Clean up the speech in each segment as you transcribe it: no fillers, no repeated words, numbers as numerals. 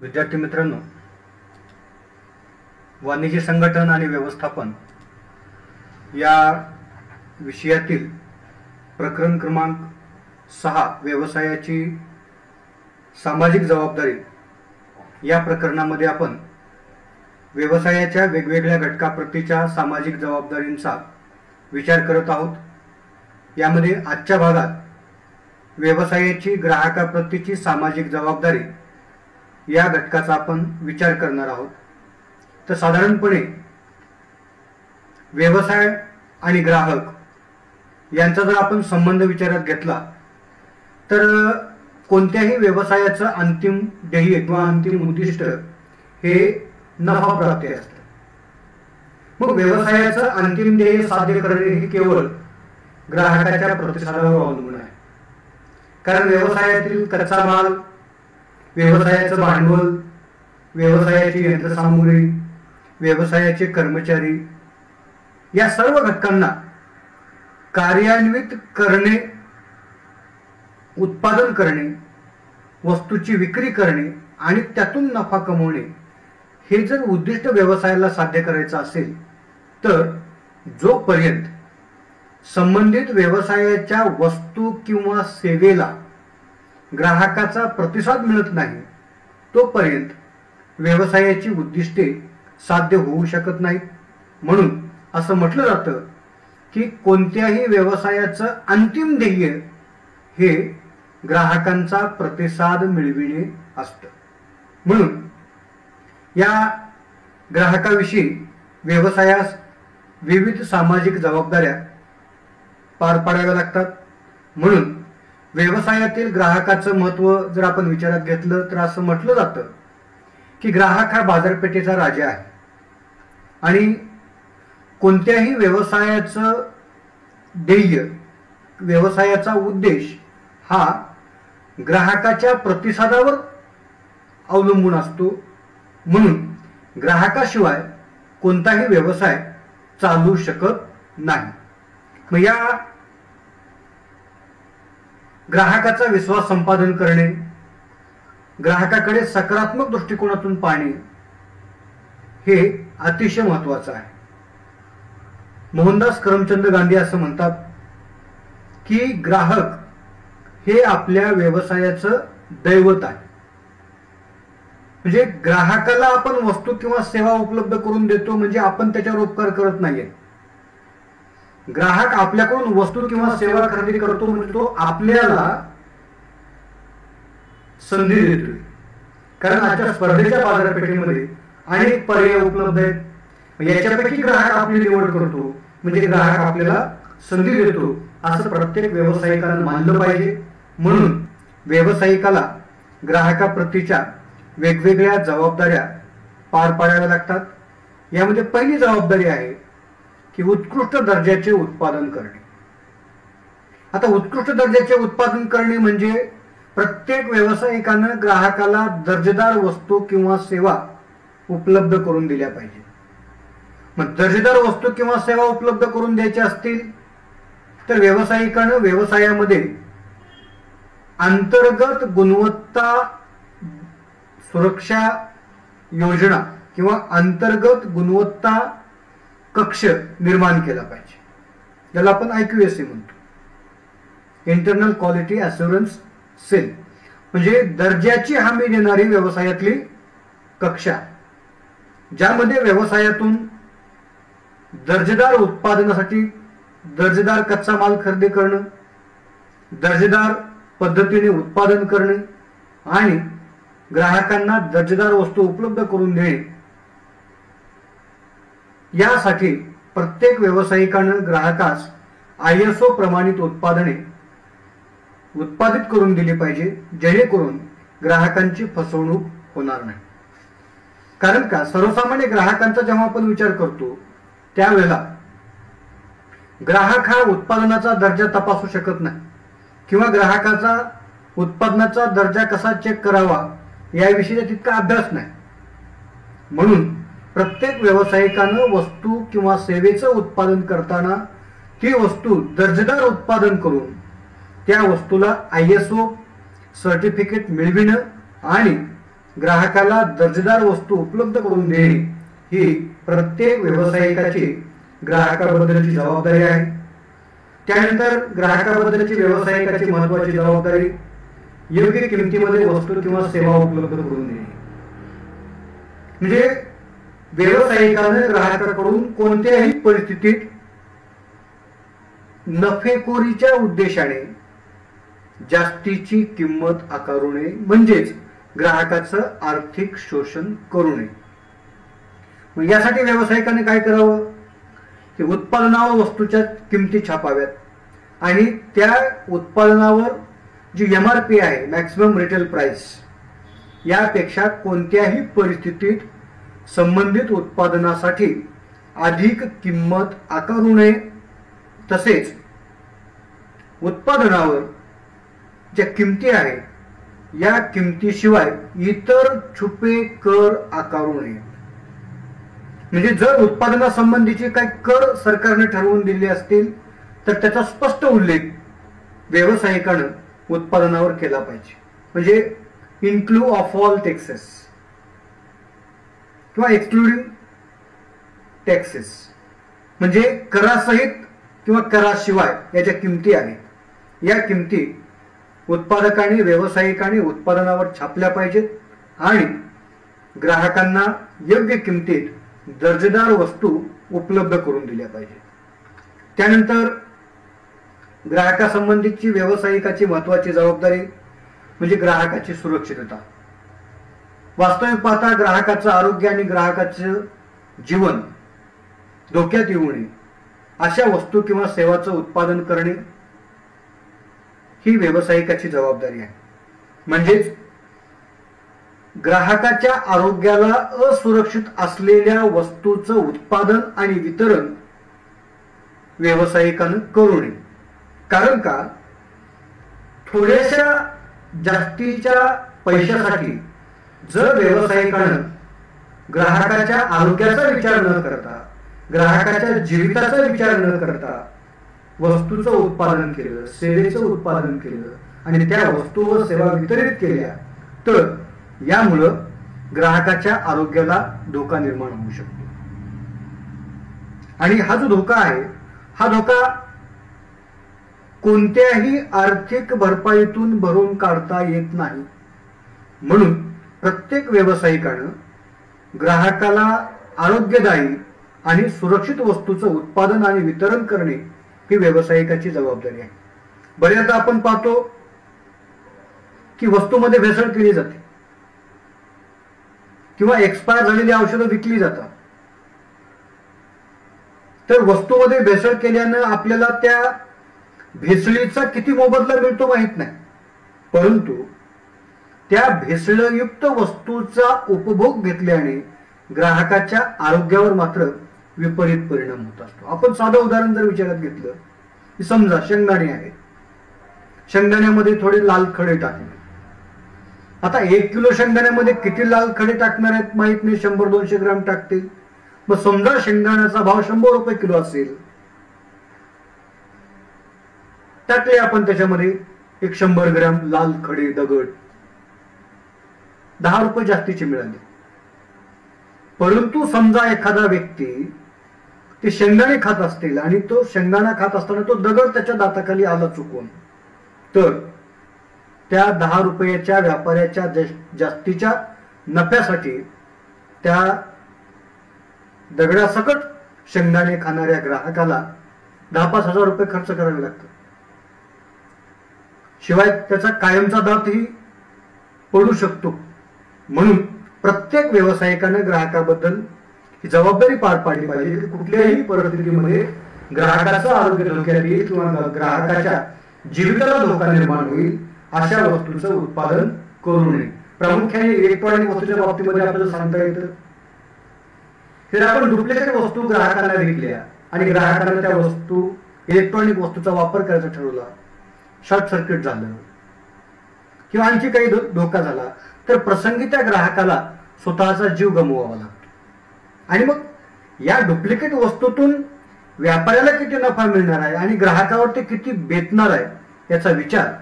विद्यार्थी मित्रांनो, वाणिज्य संघटन आणि व्यवस्थापन या विषयातील प्रकरण क्रमांक 6 व्यवसायाची सामाजिक जबाबदारी या प्रकरणामध्ये आपण व्यवसायाच्या वेगवेगळ्या घटकाप्रतीच्या सामाजिक जबाबदारींचा विचार करत आहोत। यामध्ये आजच्या भागात व्यवसायाची ग्राहकाप्रतीची सामाजिक जबाबदारी या घटकाचा आपण विचार करणार आहोत। तर साधारणपणे व्यवसाय आणि ग्राहक यांचा जर आपण संबंध विचारात घेतला तर कोणत्याही व्यवसायाचं अंतिम ध्येय किंवा अंतिम उद्दिष्ट हे नफा प्राप्ती असते। मग व्यवसायाचं अंतिम ध्येय साध्य करणे हे केवळ ग्राहकाच्या प्रतिसादावर अवलंबून आहे। कारण व्यवसायातील कच्चा माल, व्यवसायाचं भांडवल, व्यवसायाची यंत्रसामुग्री, व्यवसायाचे कर्मचारी या सर्व घटकांना कार्यान्वित करणे, उत्पादन करणे, वस्तूची विक्री करणे आणि त्यातून नफा कमवणे हे जर उद्दिष्ट व्यवसायाला साध्य करायचं असेल तर जोपर्यंत संबंधित व्यवसायाच्या वस्तू किंवा सेवेला ग्राहकाचा प्रतिसाद मिळत नाही तोपर्यंत व्यवसायाची उद्दिष्टे साध्य होऊ शकत नाहीत। म्हणून असं म्हटलं जातं की कोणत्याही व्यवसायाचं अंतिम ध्येय हे ग्राहकांचा प्रतिसाद मिळविणे असतं। म्हणून या ग्राहकाविषयी व्यवसायास विविध सामाजिक जबाबदाऱ्या पार पाडाव्या लागतात। म्हणून व्यवसायातील ग्राहकाचं महत्त्व जर आपण विचारात घेतलं तर असं म्हटलं जातं की ग्राहक हा बाजारपेठेचा राजा आहे आणि कोणत्याही व्यवसायाचं ध्येय, व्यवसायाचा उद्देश हा ग्राहकाच्या प्रतिसादावर अवलंबून असतो। म्हणून ग्राहकाशिवाय कोणताही व्यवसाय चालू शकत नाही। मग या ग्राहकाचा विश्वास संपादन करणे, ग्राहकाकडे सकारात्मक दृष्टिकोनातून पाहणे हे अतिशय महत्त्वाचं आहे। मोहनदास करमचंद गांधी असं म्हणतात की ग्राहक हे आपल्या व्यवसायाचं दैवत आहे। म्हणजे ग्राहकाला आपण वस्तू किंवा सेवा उपलब्ध करून देतो म्हणजे आपण त्याच्यावर उपकार करत नाहीये। ग्राहक आपल्याकडून वस्तू किंवा सेवा खरेदी करतो म्हणजे तो आपल्याला संधी देतोय। कारण आजच्या स्पर्धेच्या बाजारपेठेमध्ये अनेक पर्याय उपलब्ध आहेत। याच्यापैकी ग्राहक आपली निवड करतो म्हणजे ग्राहक आपल्याला संधी देतो असं प्रत्येक व्यावसायिकाला मानलं पाहिजे। म्हणून व्यावसायिकाला ग्राहकाप्रतीच्या वेगवेगळ्या जबाबदाऱ्या पार पाडाव्या लागतात। यामध्ये पहिली जबाबदारी आहे की उत्कृष्ट दर्जाचे उत्पादन करणे। आता उत्कृष्ट दर्जाचे उत्पादन करणे म्हणजे प्रत्येक व्यावसायिकानं ग्राहकाला दर्जेदार वस्तू किंवा सेवा उपलब्ध करून दिल्या पाहिजे। मग दर्जेदार वस्तू किंवा सेवा उपलब्ध करून द्यायच्या असतील तर व्यावसायिकानं व्यवसायामध्ये अंतर्गत गुणवत्ता सुरक्षा योजना किंवा अंतर्गत गुणवत्ता कक्ष निर्माण केला पाहिजे, ज्याला आपण IQSC म्हणतो, इंटरनल क्वालिटी अश्युरन्स सेल। म्हणजे दर्जाची हमी देणारी व्यवसायातली कक्षा, ज्यामध्ये व्यवसायातून दर्जेदार उत्पादनासाठी दर्जेदार कच्चा माल खरेदी करणं, दर्जेदार पद्धतीने उत्पादन करणे आणि ग्राहकांना दर्जेदार वस्तू उपलब्ध करून देणे यासाठी प्रत्येक व्यावसायिकानं ग्राहकास ISO प्रमाणित उत्पादने उत्पादित करून दिली पाहिजे, जेणेकरून ग्राहकांची फसवणूक होणार नाही। कारण का सर्वसामान्य ग्राहकांचा जेव्हा आपण विचार करतो त्यावेळेला ग्राहक हा उत्पादनाचा दर्जा तपासू शकत नाही किंवा ग्राहकाचा उत्पादनाचा दर्जा कसा चेक करावा याविषयीचा तितका अभ्यास नाही। म्हणून प्रत्येक व्यावसायिकानं वस्तू किंवा सेवेचं उत्पादन करताना ती वस्तू दर्जेदार उत्पादन करून त्या वस्तूला ISO सर्टिफिकेट मिळविणं आणि ग्राहकाला दर्जेदार वस्तू उपलब्ध करून देणे ही प्रत्येक व्यावसायिकाची ग्राहकाबद्दलची जबाबदारी आहे. त्यानंतर ग्राहकाबद्दलची व्यावसायिकाची महत्वाची जबाबदारी योग्य किमतीमध्ये वस्तू किंवा सेवा उपलब्ध करून देणे. म्हणजे व्यावसायिकाने ग्राहकाकडून कोणत्याही परिस्थितीत नफेखोरीच्या उद्देशाने जास्तीची किंमत आकारू नये, म्हणजेच ग्राहकाचं आर्थिक शोषण करू नये. मग यासाठी व्यावसायिकाने काय करावं की उत्पादनावर वस्तूच्या किमती छापाव्यात आणि त्या उत्पादनावर जी MRP आहे, मॅक्सिमम रिटेल प्राइस, यापेक्षा कोणत्याही परिस्थितीत संबंधित उत्पादनासाठी अधिक किंमत आकारू नये. तसेच उत्पादनावर ज्या किमती आहेत या किमतीशिवाय इतर छुपे कर आकारू नये. म्हणजे जर उत्पादनासंबंधीचे काही कर सरकारने ठरवून दिले असतील तर त्याचा स्पष्ट उल्लेख व्यावसायिकानं उत्पादनावर केला पाहिजे. म्हणजे इन्क्लूड ऑफ ऑल टॅक्सेस किंवा एक्सक्लुडिंग टॅक्सेस, म्हणजे करासहित किंवा कराशिवाय या ज्या किमती आहेत या किमती उत्पादकांनी व्यावसायिकांनी उत्पादनावर छापल्या पाहिजेत आणि ग्राहकांना योग्य किमतीत दर्जेदार वस्तू उपलब्ध करून दिल्या पाहिजेत. त्यानंतर ग्राहकासंबंधीची व्यावसायिकाची महत्वाची जबाबदारी म्हणजे ग्राहकाची सुरक्षितता. वास्तविक पाहता ग्राहकाचं आरोग्य आणि ग्राहकाचं जीवन धोक्यात येऊ नये अशा वस्तू किंवा सेवाचं उत्पादन करणे ही व्यावसायिकाची जबाबदारी आहे. म्हणजेच ग्राहकाच्या आरोग्याला असुरक्षित असलेल्या वस्तूचं उत्पादन आणि वितरण व्यावसायिकानं करू नये. कारण का थोड्याशा जास्तीच्या पैशासाठी जर व्यावसायिकानं ग्राहकाच्या आरोग्याचा विचार न करता, ग्राहकाच्या जीविताचा विचार न करता वस्तूचं उत्पादन केलं, सेवेचं उत्पादन केलं आणि त्या वस्तू व सेवा वितरित केल्या तर यामुळं ग्राहकाच्या आरोग्याला धोका निर्माण होऊ शकतो. आणि हा जो धोका आहे हा धोका कोणत्याही आर्थिक भरपाईतून भरून काढता येत नाही. म्हणून प्रत्येक व्यावसायिकानं ग्राहकाला आरोग्यदायी आणि सुरक्षित वस्तूचं उत्पादन आणि वितरण करणे ही व्यावसायिकाची जबाबदारी आहे. बऱ्याचदा आपण पाहतो की वस्तूमध्ये भेसळ केली जाते किंवा एक्सपायर झालेली औषधं विकली जातात. तर वस्तूमध्ये भेसळ केल्यानं आपल्याला त्या भेसळीचा किती मोबदला मिळतो माहित नाही, परंतु त्या भेसळयुक्त वस्तूचा उपभोग घेतल्याने ग्राहकाच्या आरोग्यावर मात्र विपरीत परिणाम होत असतो. आपण साधं उदाहरण जर विचारात घेतलं की समजा शेंगदाणे आहेत, शेंगदाण्यामध्ये थोडे लाल खडे टाकले. आता 1 किलो शेंगदाण्यामध्ये किती लाल खडे टाकणार आहेत माहित नाही, 100-200 ग्राम टाकतील. मग समजा शेंगदाण्याचा भाव 100 रुपये किलो असेल, टाकले आपण त्याच्यामध्ये 100 ग्रॅम लाल खडे दगड, 10 रुपये जास्तीचे मिळाले. परंतु समजा एखादा व्यक्ती ते शेंगदाणे खात असतील आणि तो शेंगदाणा खात असताना तो दगड त्याच्या दाताखाली आला चुकून, तर त्या 10 रुपयाच्या व्यापाऱ्याच्या जास्तीच्या नफ्यासाठी त्या दगडासकट शेंगदाणे खाणाऱ्या ग्राहकाला 10-5 हजार रुपये खर्च करावे लागतात. शिवाय त्याचा कायमचा दातही पडू शकतो. म्हणून प्रत्येक व्यावसायिकाने ग्राहकाबद्दल ही जबाबदारी पार पाडली पाहिजे की कुठल्याही परिस्थितीमध्ये ग्राहकाचं आरोग्य धोक्यात येईल किंवा ग्राहकाच्या जीविताला धोका निर्माण होईल अशा वस्तूचं उत्पादन करू नये. प्रामुख्याने इलेक्ट्रॉनिक वस्तूच्या बाबतीमध्ये आपल्याला सांगता येतं तर आपण डुप्लिकेट वस्तू ग्राहकांना विकल्या आणि ग्राहकांना त्या वस्तू इलेक्ट्रॉनिक वस्तूचा वापर करायचा ठरवला, शॉर्ट सर्किट झालं किंवा आणखी काही धोका झाला तर प्रसंगी त्या ग्राहकाला स्वतःचा जीव गमवावा लागतो. आणि मग या डुप्लिकेट वस्तूतून व्यापाऱ्याला किती नफा मिळणार आहे आणि ग्राहकावर ते किती बेतणार आहे याचा विचार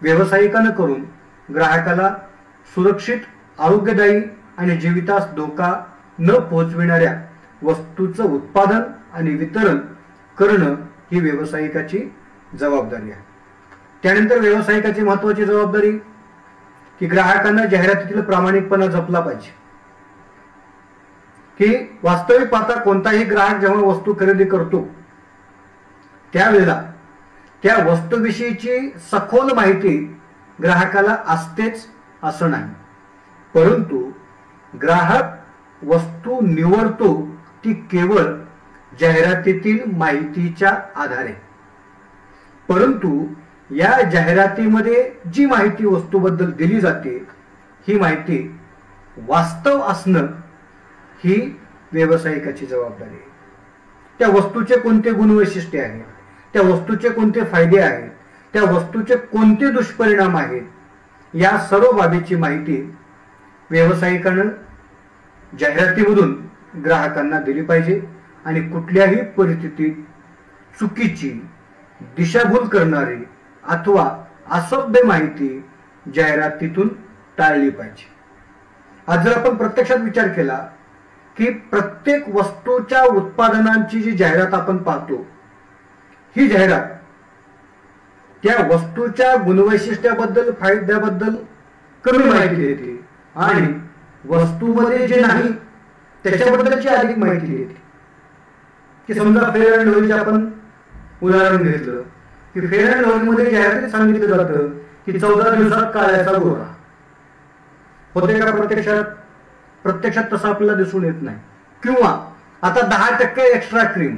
व्यावसायिकानं करून ग्राहकाला सुरक्षित आरोग्यदायी आणि जीवितास धोका न पोहोचविणाऱ्या वस्तूचं उत्पादन आणि वितरण करणं ही व्यावसायिकाची जबाबदारी आहे. त्यानंतर व्यावसायिकाची महत्वाची जबाबदारी की ग्राहकांना जाहिरातीतील प्रामाणिकपणा जपला पाहिजे. की वास्तविक पाहता कोणताही ग्राहक जेव्हा वस्तू खरेदी करतो त्यावेळेला त्या वस्तूविषयीची सखोल माहिती ग्राहकाला असतेच असं नाही, परंतु ग्राहक वस्तू निवडतो ती केवळ जाहिरातीतील माहितीच्या आधारे. परंतु या जाहिरातीमध्ये जी माहिती वस्तूबद्दल दिली जाते ही माहिती वास्तव असणं ही व्यावसायिकाची जबाबदारी आहे. त्या वस्तूचे कोणते गुणवैशिष्ट्य आहेत, त्या वस्तूचे कोणते फायदे आहेत, त्या वस्तूचे कोणते दुष्परिणाम आहेत, या सर्व बाबीची माहिती व्यावसायिकानं जाहिरातीमधून ग्राहकांना दिली पाहिजे आणि कुठल्याही परिस्थितीत चुकीची, दिशाभूल करणारी अथवा असभ्य माहिती जाहिरातीतून टाळली पाहिजे. आज जर आपण प्रत्यक्षात विचार केला की प्रत्येक वस्तूच्या उत्पादनांची जी जाहिरात आपण पाहतो ही जाहिरात त्या वस्तूच्या गुणवैशिष्ट्याबद्दल, फायद्याबद्दल कमी माहिती देते आणि वस्तूमध्ये जे नाही त्याच्याबद्दलची अधिक माहिती देते. की समजा फेअर अँड लव्हलीचे आपण उदाहरण घेतलं की फेअर अँड लव्हलीमध्ये जाहिरातीत सांगितलं जातं की 14 दिवसात काळ्याचा गोरा होते का प्रत्यक्षात? प्रत्यक्षात तसं आपल्याला दिसून येत नाही. किंवा आता 10% एक्स्ट्रा क्रीम.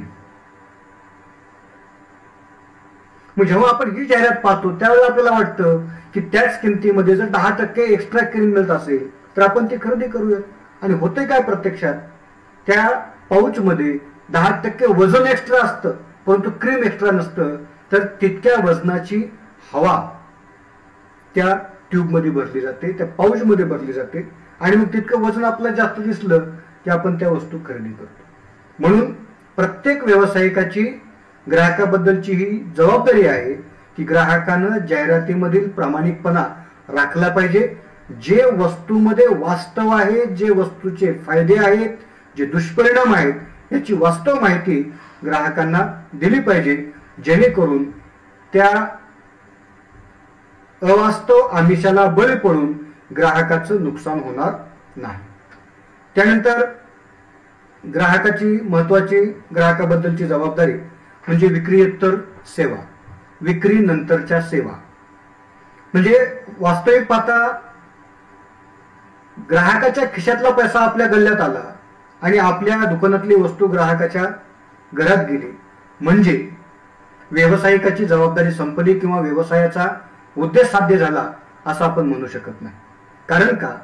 मग जेव्हा आपण ही जाहिरात पाहतो त्यावेळेला आपल्याला वाटतं की त्याच किमतीमध्ये जर 10% एक्स्ट्रा क्रीम मिळत असेल तर आपण ती खरेदी करूया. आणि होते काय प्रत्यक्षात? त्या पाऊचमध्ये 10% वजन एक्स्ट्रा असतं परंतु क्रीम एक्स्ट्रा नसतं, तर तितक्या वजनाची हवा त्या ट्यूबमध्ये भरली जाते, त्या पाऊचमध्ये भरली जाते आणि मग तितकं वजन आपल्याला जास्त दिसलं की आपण त्या वस्तू खरेदी करतो. म्हणून प्रत्येक व्यावसायिकाची ग्राहकाबद्दलची ही जबाबदारी आहे की ग्राहकानं जाहिरातीमधील प्रामाणिकपणा राखला पाहिजे. जे वस्तूमध्ये वास्तव आहे, जे वस्तूचे फायदे आहेत, जे दुष्परिणाम आहेत याची वास्तव माहिती ग्राहकांना दिली पाहिजे, जेणेकरून त्या अवास्तव आमिषाला बळी पडून ग्राहकाचं नुकसान होणार नाही. त्यानंतर ग्राहकाची महत्वाची ग्राहकाबद्दलची जबाबदारी म्हणजे विक्रीयेतर सेवा, विक्री नंतरच्या सेवा. म्हणजे वास्तविक पाहता ग्राहकाच्या खिशातला पैसा आपल्या गल्ल्यात आला आणि आपल्या दुकानातली वस्तू ग्राहकाच्या घरात गेली म्हणजे व्यावसायिकाची जबाबदारी संपली किंवा व्यवसायाचा उद्देश साध्य झाला असं आपण म्हणू शकत नाही. कारण का?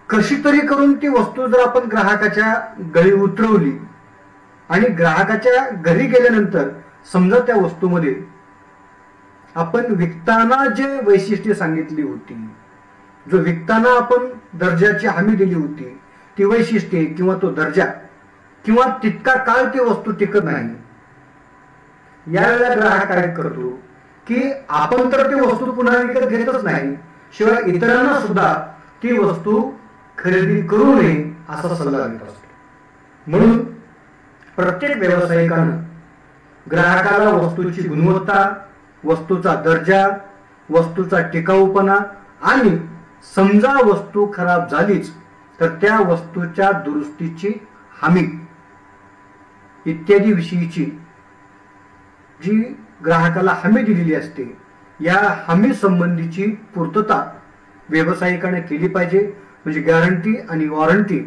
कशी तरी करून ती वस्तू जर आपण ग्राहकाच्या गळी उतरवली आणि ग्राहकाच्या घरी गेल्यानंतर समजा त्या वस्तूमध्ये आपण विकताना जे वैशिष्ट्ये सांगितली होती, जो विकताना आपण दर्जाची हमी दिली होती, ती वैशिष्ट्ये किंवा तो दर्जा किंवा तितका काळ ती वस्तू टिकत नाही, यावेळेला ग्राहक काय करतो की आपण तर ती वस्तू पुन्हा विकत घेतच नाही, शिवाय इतरांना सुद्धा ती वस्तू खरेदी करू नये असा सल्ला देत असतो. म्हणून प्रत्येक व्यावसायिकानं ग्राहकाला वस्तूची गुणवत्ता, वस्तूचा दर्जा, वस्तूचा टिकाऊपणा आणि समजा वस्तू खराब झालीच तर त्या वस्तूच्या दुरुस्तीची हमी इत्यादी विषयीची जी ग्राहकाला हमी दिलेली असते या हमी संबंधीची पूर्तता व्यावसायिकाने केली पाहिजे. म्हणजे गॅरंटी आणि वॉरंटी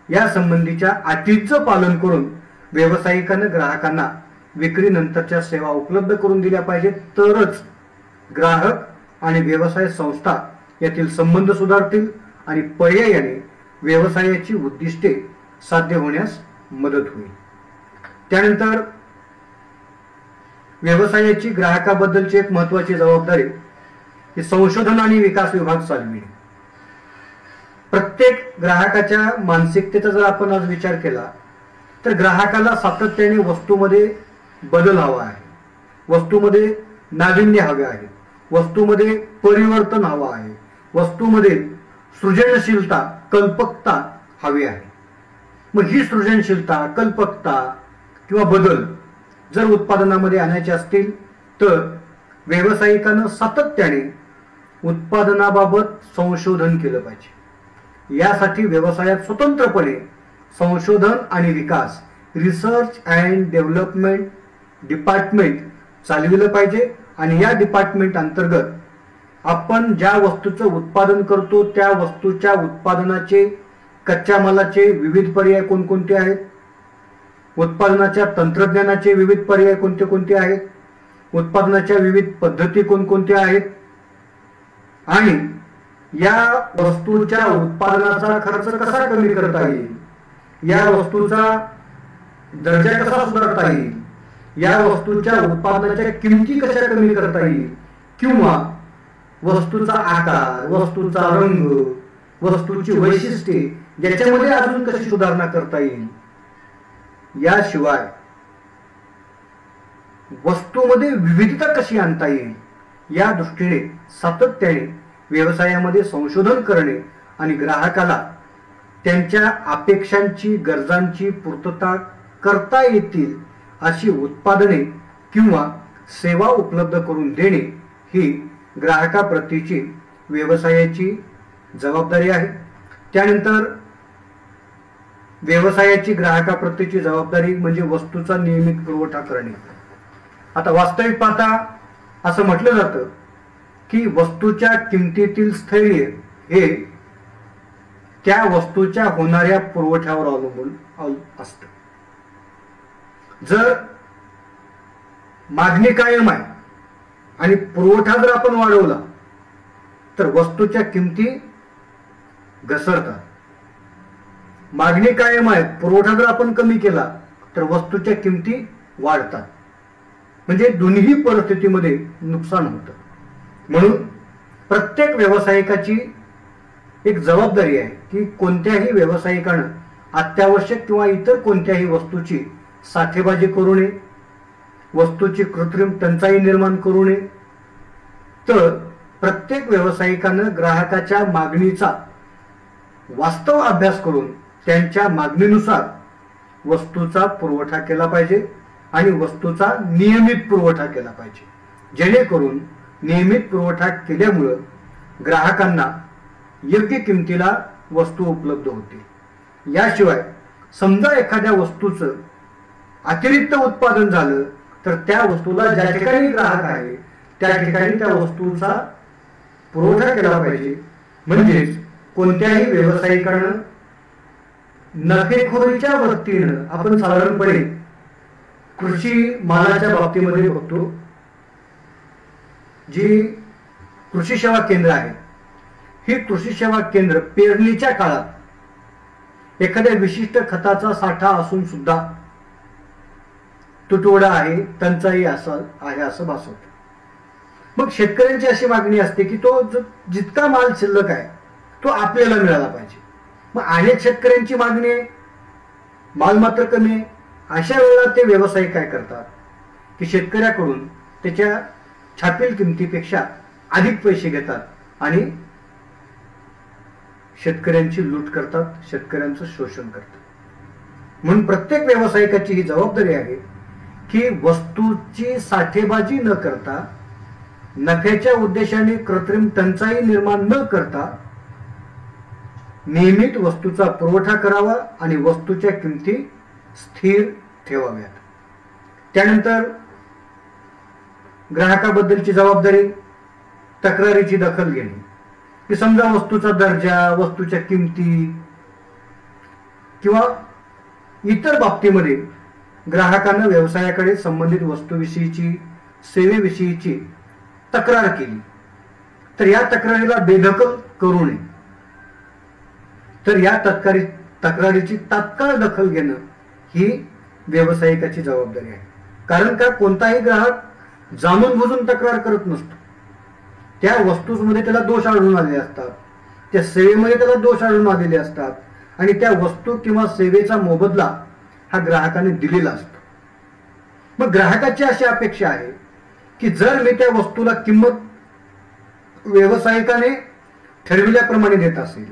या संबंधीच्या अटींचं पालन करून व्यावसायिकाने ग्राहकांना विक्री नंतरच्या सेवा उपलब्ध करून दिल्या पाहिजेत. तरच ग्राहक आणि व्यवसाय संस्था यातील संबंध सुधारतील आणि पर्यायाने व्यवसायाची उद्दिष्टे साध्य होण्यास मदत होईल. त्यानंतर व्यवसायाची ग्राहकाबद्दलची एक महत्वाची जबाबदारी ही संशोधन आणि विकास विभाग चालविणे. प्रत्येक ग्राहकाच्या मानसिकतेचा जर आपण आज विचार केला तर ग्राहकाला सातत्याने वस्तूमध्ये बदल हवा आहे, वस्तूमध्ये नाविन्य हवे आहे, वस्तूमध्ये परिवर्तन हवं आहे, वस्तूमध्ये सृजनशीलता, कल्पकता हवी आहे. मग ही सृजनशीलता, कल्पकता किंवा बदल जर उत्पादनामध्ये आणायचे असतील तर व्यावसायिकांना सातत्याने उत्पादनाबाबत संशोधन केलं पाहिजे. यासाठी व्यवसायात स्वतंत्रपणे संशोधन आणि विकास, रिसर्च अँड डेव्हलपमेंट डिपार्टमेंट चालविलं पाहिजे. आणि या डिपार्टमेंट अंतर्गत आपण ज्या वस्तूचं उत्पादन करतो त्या वस्तूच्या उत्पादनाचे, कच्च्या मालाचे विविध पर्याय कोणकोणते आहेत, उत्पादनाच्या तंत्रज्ञानाचे विविध पर्याय कोणते कोणते आहेत, उत्पादनाच्या विविध पद्धती कोणकोणत्या आहेत, आणि या वस्तूच्या उत्पादनाचा खर्च कसा कमी करता येईल, या वस्तूचा दर्जा कसा सुधारता येईल, या वस्तूच्या उत्पादनाच्या किमती कशा कमी करता येईल, किंवा वस्तूचा आकार, वस्तूचा रंग, वस्तूची वैशिष्ट्ये याच्यामध्ये अजून कशी सुधारणा करता येईल. याशिवाय वस्तूमध्ये विविधता कशी आणता येईल या दृष्टीने सातत्याने व्यवसायामध्ये संशोधन करणे आणि ग्राहकाला त्यांच्या अपेक्षांची, गरजांची पूर्तता करता येतील अशी उत्पादने किंवा सेवा उपलब्ध करून देणे ही ग्राहकाप्रतीची व्यवसायाची जबाबदारी आहे. त्यानंतर व्यवसायाची ग्राहकाप्रतीची जबाबदारी म्हणजे वस्तूचा नियमित पुरवठा करणे. आता वास्तविक पाहता असं म्हटलं जातं की वस्तूच्या किमतीतील स्थैर्य हे त्या वस्तूच्या होणाऱ्या पुरवठ्यावर अवलंबून असतं. जर मागणी कायम आहे आणि पुरवठा जर आपण वाढवला तर वस्तूच्या किमती घसरतात. मागणी कायम आहे, पुरवठा जर आपण कमी केला तर वस्तूच्या किमती वाढतात. म्हणजे दोन्ही परिस्थितीमध्ये नुकसान होतं. म्हणून प्रत्येक व्यावसायिकाची एक जबाबदारी आहे की कोणत्याही व्यावसायिकानं अत्यावश्यक किंवा इतर कोणत्याही वस्तूची साठेबाजी करू नये, वस्तूची कृत्रिम टंचाई निर्माण करू नये. तर प्रत्येक व्यावसायिकानं ग्राहकाच्या मागणीचा वास्तव अभ्यास करून त्यांच्या मागणीनुसार वस्तूचा पुरवठा केला पाहिजे आणि वस्तूचा नियमित पुरवठा केला पाहिजे. जेणेकरून नियमित पुरवठा केल्यामुळं ग्राहकांना योग्य किमतीला वस्तू उपलब्ध होते. याशिवाय समजा एखाद्या वस्तूचं अतिरिक्त उत्पादन झालं तर त्या वस्तूला ज्या ठिकाणी ग्राहक आहे त्या ठिकाणी त्या वस्तूचा पुरवठा केला पाहिजे. म्हणजेच कोणत्याही व्यावसायिकानं नफेखोरीच्या वृत्तीनं, आपण साधारणपणे कृषी मालाच्या बाबतीमध्ये बघतो, जी कृषी सेवा केंद्र आहेत, ही कृषी सेवा केंद्र पेरणीच्या काळात एखाद्या विशिष्ट खताचा साठा असून सुद्धा तुटवडा आहे, टंचाई आहे असं भासवतं. मग शेतकऱ्यांची अशी मागणी असते की तो जितका माल शिल्लक आहे तो आपल्याला मिळाला पाहिजे. मग अनेक शेतकऱ्यांची मागणी आहे, माल मात्र कमी आहे. अशा वेळेला ते व्यवसायिक काय करतात की शेतकऱ्याकडून त्याच्या छापील किमतीपेक्षा अधिक पैसे घेतात आणि शेतकऱ्यांची लूट करतात, शेतकऱ्यांचं शोषण करतात. म्हणून प्रत्येक व्यावसायिकाची ही जबाबदारी आहे की वस्तूची साठेबाजी न करता, नफ्याच्या उद्देशाने कृत्रिम टंचाई निर्माण न करता नियमित वस्तूचा पुरवठा करावा आणि वस्तूच्या किमती स्थिर ठेवाव्यात. त्यानंतर ग्राहकाबद्दलची जबाबदारी, तक्रारीची दखल घेणे. की समजा वस्तूचा दर्जा, वस्तूच्या किमती किंवा इतर बाबतीमध्ये ग्राहकांना व्यवसायाकडे संबंधित वस्तूविषयीची, सेवेविषयीची तक्रार केली तर या तक्रारीला बेदखल करू नये. तर या तक्रारीची तात्काळ दखल घेणं ही व्यावसायिकाची जबाबदारी आहे. कारण का, कोणताही ग्राहक जाणून बुजून तक्रार करत नसतो. त्या वस्तूमध्ये त्याला दोष आढळून आलेले असतात, त्या सेवेमध्ये त्याला दोष आढळून आलेले असतात आणि त्या वस्तू किंवा सेवेचा मोबदला हा ग्राहकाने दिलेला असतो. मग ग्राहकाची अशी अपेक्षा आहे की जर मी त्या वस्तूला किंमत, व्यावसायिकाने ठरविल्याप्रमाणे देत असेल,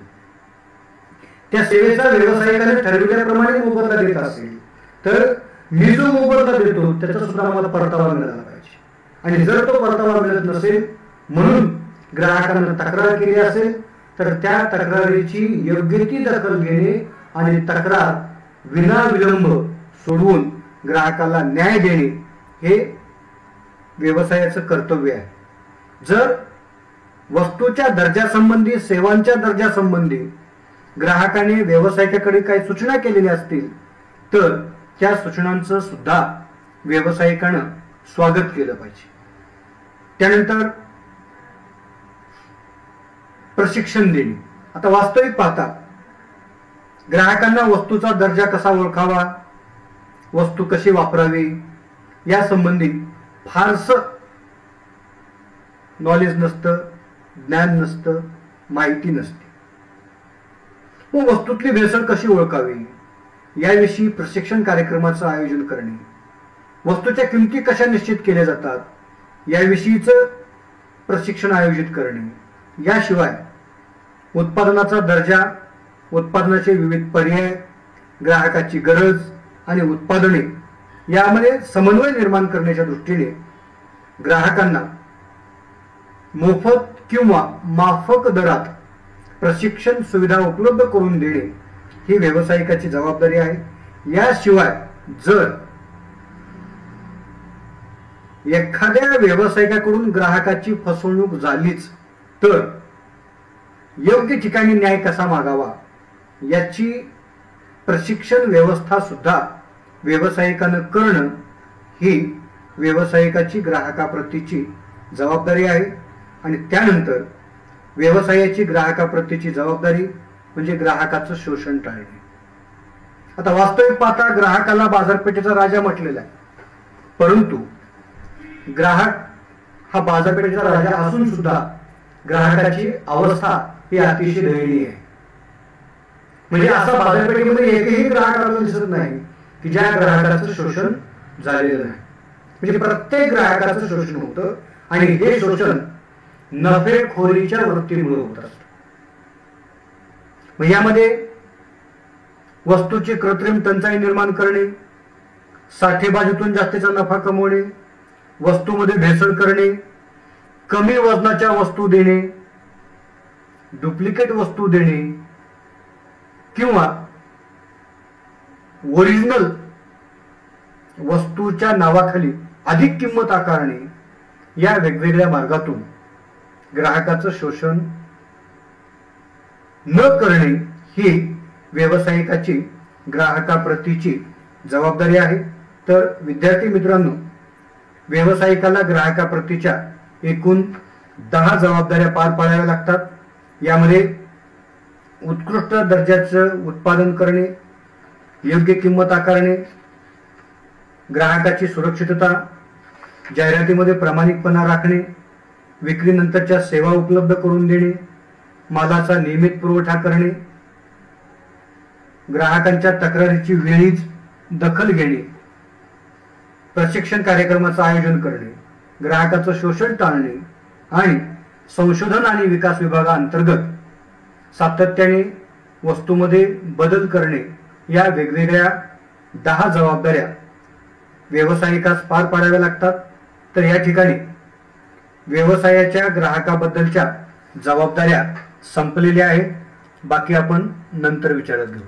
त्या सेवेचा व्यावसायिकाने ठरविल्याप्रमाणे मोबदला देत असेल, तर मी जो मोबदला देतो त्याचा सुद्धा मला परतावा मिळाला पाहिजे. आणि जर तो परतावा मिळत नसेल म्हणून ग्राहकांना तक्रार केली असेल तर त्या तक्रारीची योग्य ती दखल घेणे आणि तक्रार विनाविलंब सोडवून ग्राहकाला न्याय देणे हे व्यवसायाचं कर्तव्य आहे. जर वस्तूच्या दर्जासंबंधी, सेवांच्या दर्जासंबंधी ग्राहकाने व्यावसायिकाकडे काही सूचना केलेल्या असतील तर त्या सूचनांचं सुद्धा व्यावसायिकानं स्वागत केलं पाहिजे. त्यानंतर प्रशिक्षण देणे. आता वास्तविक पाहता ग्राहकांना वस्तूचा दर्जा कसा ओळखावा, वस्तू कशी वापरावी या संबंधी फारसं नॉलेज नसतं, ज्ञान नसतं, माहिती नसते. मग वस्तूतली भेसळ कशी ओळखावी याविषयी प्रशिक्षण कार्यक्रमाचं आयोजन करणे, वस्तूच्या किमती कशा निश्चित केल्या जातात याविषयीचं प्रशिक्षण आयोजित करणे, याशिवाय उत्पादनाचा दर्जा, उत्पादनाचे विविध पर्याय, ग्राहकाची गरज आणि उत्पादने यामध्ये समन्वय निर्माण करण्याच्या दृष्टीने ग्राहकांना मोफत किंवा माफक दरात प्रशिक्षण सुविधा उपलब्ध करून देणे ही व्यावसायिकाची जबाबदारी आहे. याशिवाय जर एखाद्या व्यावसायिकाकडून ग्राहकाची फसवणूक झालीच तर योग्य ठिकाणी न्याय कसा मागावा याची प्रशिक्षण व्यवस्था सुद्धा व्यावसायिकानं करणं ही व्यावसायिकाची ग्राहकाप्रतीची जबाबदारी आहे. आणि त्यानंतर व्यवसायाची ग्राहकाप्रतीची जबाबदारी म्हणजे ग्राहकाचं शोषण टाळणे. आता वास्तविक पाहता ग्राहकाला बाजारपेठेचा राजा म्हटलेला आहे, परंतु ग्राहक हा बाजारपेठेचा राजा असून सुद्धा ग्राहकाची अवस्था ही अतिशय दयनीय आहे. म्हणजे असा बाजारपेठेमध्ये एकही ग्राहक आपल्याला दिसत नाही की ज्या ग्राहकाचं शोषण झालेलं नाही. म्हणजे प्रत्येक ग्राहकाचं शोषण होतं आणि हे शोषण नफेखोरीच्या वृत्तीमुळे होत असतं. यामध्ये वस्तूची कृत्रिम टंचाई निर्माण करणे, साठेबाजीतून जास्तीचा नफा कमवणे, वस्तूमध्ये भेसळ करणे, कमी वजनाच्या वस्तू देणे, डुप्लिकेट वस्तू देणे किंवा ओरिजिनल वस्तूच्या नावाखाली अधिक किंमत आकारणे या वेगवेगळ्या मार्गातून ग्राहकाचं शोषण न करणे ही व्यावसायिकाची ग्राहकाप्रतीची जबाबदारी आहे. तर विद्यार्थी मित्रांनो, व्यावसायिकाला ग्राहकाप्रतीच्या एकूण 10 जबाबदाऱ्या पार पाडाव्या लागतात. यामध्ये उत्कृष्ट दर्जाचं उत्पादन करणे, योग्य किंमत आकारणे, ग्राहकाची सुरक्षितता, जाहिरातीमध्ये प्रामाणिकपणा राखणे, विक्रीनंतरच्या सेवा उपलब्ध करून देणे, मालाचा नियमित पुरवठा करणे, ग्राहकांच्या तक्रारीची वेळीच दखल घेणे, प्रशिक्षण कार्यक्रमाचं आयोजन करणे, ग्राहकाचं शोषण टाळणे आणि संशोधन आणि विकास विभागाअंतर्गत सातत्याने वस्तूमध्ये बदल करणे या वेगवेगळ्या 10 जबाबदाऱ्या व्यावसायिकास पार पाडाव्या लागतात. तर या ठिकाणी व्यवसायाच्या ग्राहकाबद्दलच्या जबाबदाऱ्या संपलेल्या आहेत. बाकी आपण नंतर विचारात घेऊ.